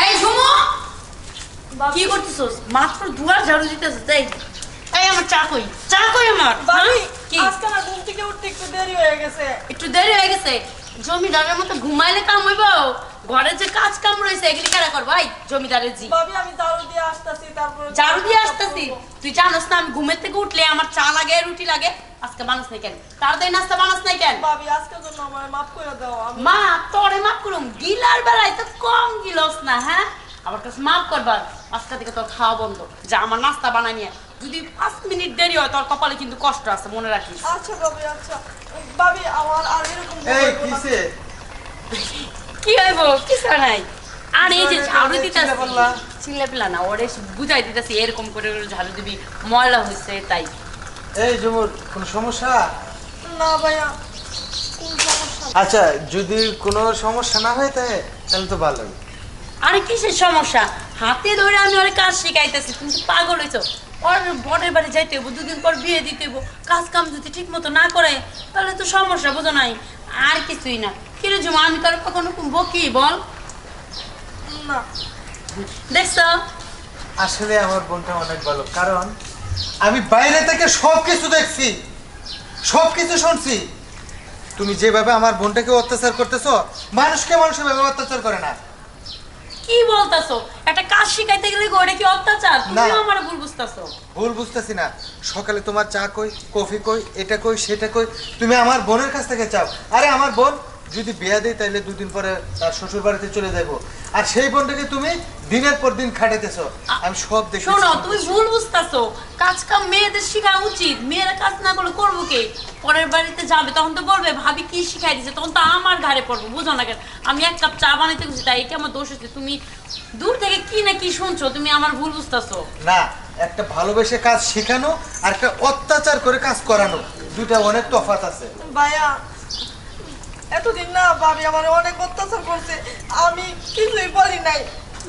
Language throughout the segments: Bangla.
এই ঝুমু কি করতেছস? মাত্র দুয়ার ঝাড়ু দিতেছস। এই আমার চা কই আমার ভাবি কি আজকে না ঘুম থেকে উঠতে একটু দেরি হয়ে গেছে। একটু দেরি হয়ে গেছে? জমিদারের মতো ঘুমাইলে কাম হইব? ঘরে যে কাজ কাম রয়েছে এগুলি কারা করবো? এই জমিদারের জি ভাবি আমি ঝাড়ু দিয়ে আসতেছি, তারপর ঝাড়ু দিয়ে আসতেছি। তুই জানোস না আমি ঘুমের থেকে উঠলে আমার চা লাগে রুটি লাগে। আজকে বানাস নাই কেন? তাড়াতাড়ি নাস্তা বানাস নাই কেন? ভাবি আজকের জন্য আমার মাফ করে দাও। আমি মা তোরে মাফ করুম? গিলার বেলায় তো কম গিলস না। হ্যাঁ আমার কাছে মাফ করবার। আজকে থেকে তোর খাওয়া বন্ধ। যা আমার নাস্তা বানাই নিয়ে। যদি 5 মিনিট দেরি হয় তোর কপালে কিন্তু কষ্ট আছে, মনে রাখিস। আচ্ছা ভাবি, আচ্ছা ভাবি আমার আর এরকম এই কিসে কি হইব? কিছু নাই। আর এই যে ঝাড়ু দিতেছি, চিল্লা পিলা না, ওরে বুঝাই দিতেছি এরকম করে ঝাড়ু দিবি, ময়লা হয়েছে তাই। এই জমুর কোন সমস্যা? না ভাইয়া কোন সমস্যা না। আচ্ছা যদি কোনো সমস্যা না হয় তাহলে তো ভালোই। আরে কিসের সমস্যা? হাতে ধরে আমি ওর কাজ শিখাইতেছি, তুমি তো পাগল হইছো। ওর বরের বাড়ি যাইতে হইব, 2 দিন পর বিয়ে দিতে হইব। কাজ কাম যদি ঠিক মতো না করে তাহলে তো সমস্যা, বুঝো নাই? আর কিছুই না। কিরে জুমা, আমি তোর কখনো বকি বল? না দেখছো? আসলে আমার বোনটা অনেক ভালো, কারণ আমি বাইরে থেকে সবকিছু দেখছি, সবকিছু শুনছি। তুমি যেভাবে আমার বোনটাকে অত্যাচার করতেছো, মানুষকে মানুষ এভাবে অত্যাচার করে না। কি বলতাছো? একটা কাজ শিখাইতে গেলে গোড়ে কি অত্যাচার? তুমি না। আমার ভুল বুঝতাছো। ভুল বুঝতেছি না। সকালে তোমার চা কই, কফি কই, এটা কই, সেটা কই, তুমি আমার বোনের কাছ থেকে চাও। আরে আমার বোন যদি বিয়া দেয় তাহলে 2 দিন পরে তার শ্বশুর বাড়িতে চলে যাবো, আর সেই বোনটাকে তুমি দিনের পর দিন খাটাইতেছো। আমি সব দেখি। শোনো, তুমি ভুল বুঝতাছো। কাজ কাম মেয়েদের শেখা উচিত। মেয়েরা কাজ না করলে করবো কে? পরের বাড়িতে যাবে তখন তো বলবে ভাবি কি শিখাই দিছে, তখন তো আমার ঘাড়ে পড়বো। বুঝো না কেন? আমি 1 কাপ চা বানাইতে গেছি, তাই এটা আমার দোষ হচ্ছে। তুমি দূর থেকে কি না কি শুনছো, তুমি আমার ভুল বুঝতাছো। না, একটা ভালোবেসে কাজ শেখানো আর একটা অত্যাচার করে কাজ করানো, দুটা অনেক তফাৎ আছে। ভাইয়া এতদিন না ভাবি আমার অনেক অত্যাচার করছে, আমি কিছুই বলি নাই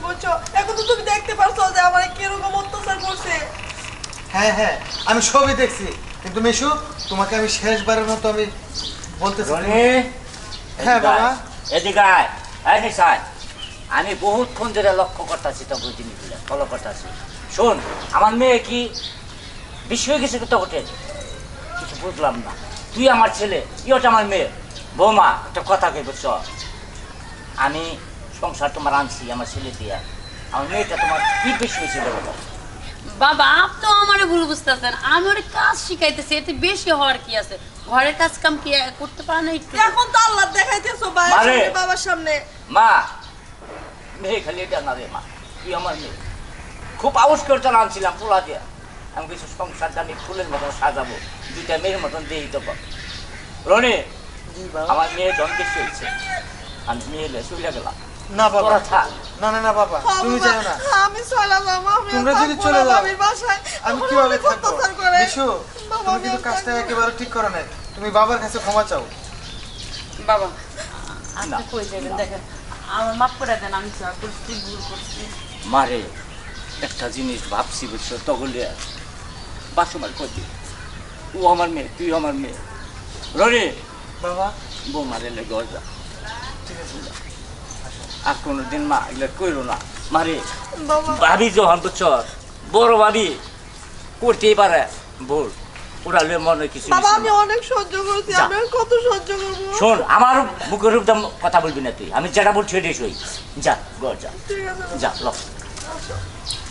বুঝছো। এখন তো তুমি দেখতে পারছো যে আমার কিরকম অত্যাচার করছে। হ্যাঁ হ্যাঁ, আমি সবই দেখছি। কিন্তু মিশু, তোমাকে আমি শেষবারের মতো আমি বলতেছি। হ্যাঁ বাবা। এদিকে আয়, এই নিশায়। আমি বহুতক্ষণ ধরে লক্ষ্য করতেছি তো জিনিসগুলো ফলো করতেছি। শোন, আমার মেয়ে কি বিশ্ব হয়ে গেছে তো হোটেল? কিছু বুঝলাম না। তুই আমার ছেলে, ইয়েটা আমার মেয়ে। বৌমা একটা কথা কে বুঝছ? আমি সংসার তোমার আনছি আমার ছেলে দিয়া। আমার মেয়েটা তোমার কি বেশি হয়েছিল বলো? বাবা আপনি আমার ভুল বুঝতেছেন। আমি ওর কাজ শিখাইতেছি, এতে বেশি হওয়ার কি আছে? ঘরের কাজ কাম কি করতে পারে না একটু? এখন তো আল্লাহ দেখাইতেছো ভাইয়ের মারে। সামনে, বাবার সামনে। মা, মেয়ে খালি এটা না রে মা, তুই আমার মেয়ে। খুব আবিষ্কার আনছিলাম পোলা দিয়া। আমি কিছু সংসারটা আমি ফুলের মতন সাজাবো, 2টা মেয়ের মতন দিয়ে দেবো। রনি, আমার মেয়ে জন্মে চলছে, আমি মেয়ে চলে গেলাম। না বাবা, তোরা থাক। না না না বাবা, তুমি যাও না। আমি চলে যাবো, আমি তোমরা যদি থাকবো চলে না যাও, ভাবির বাসায়। আমি আমার কিভাবে অনেক থাকবো? অত্যাচার করে। মিশু, বাবা, তুমি আমি কিন্তু আর কাজটা থাকবো না। একেবারে ঠিক করো না। তুমি বাবার কাছে ক্ষমা চাও। বাবা আপনি কই যাবেন? দেখেন আমার মাফ করে দেন, আমি যা করছি ভুল করছি। মারে একটা জিনিস ভাবছি বুঝছো, তগলে বাসুমার কদি ও আমার মেয়ে, তুই আমার মেয়ে। রনি, বাবা বৌমারে লেগে যা, ঠিক আছে। আর কোনোদিন মা এগুলো কইরো না। মারে বাবা ভাবি যখন বুঝছো, বড় ভাবি করতেই পারে ভুল, ওরা লয়ে মনে কিছু বাবা নিছে আমি না। অনেক সহ্য করছি, যা। আমি আর কত সহ্য করবো? শোন, আমার মুখের উপর কথা বলবি না তুই। আমি যেটা বলছি এটাই সই। যা ঘর যা, ঠিক আছে যা লক্ষ্য।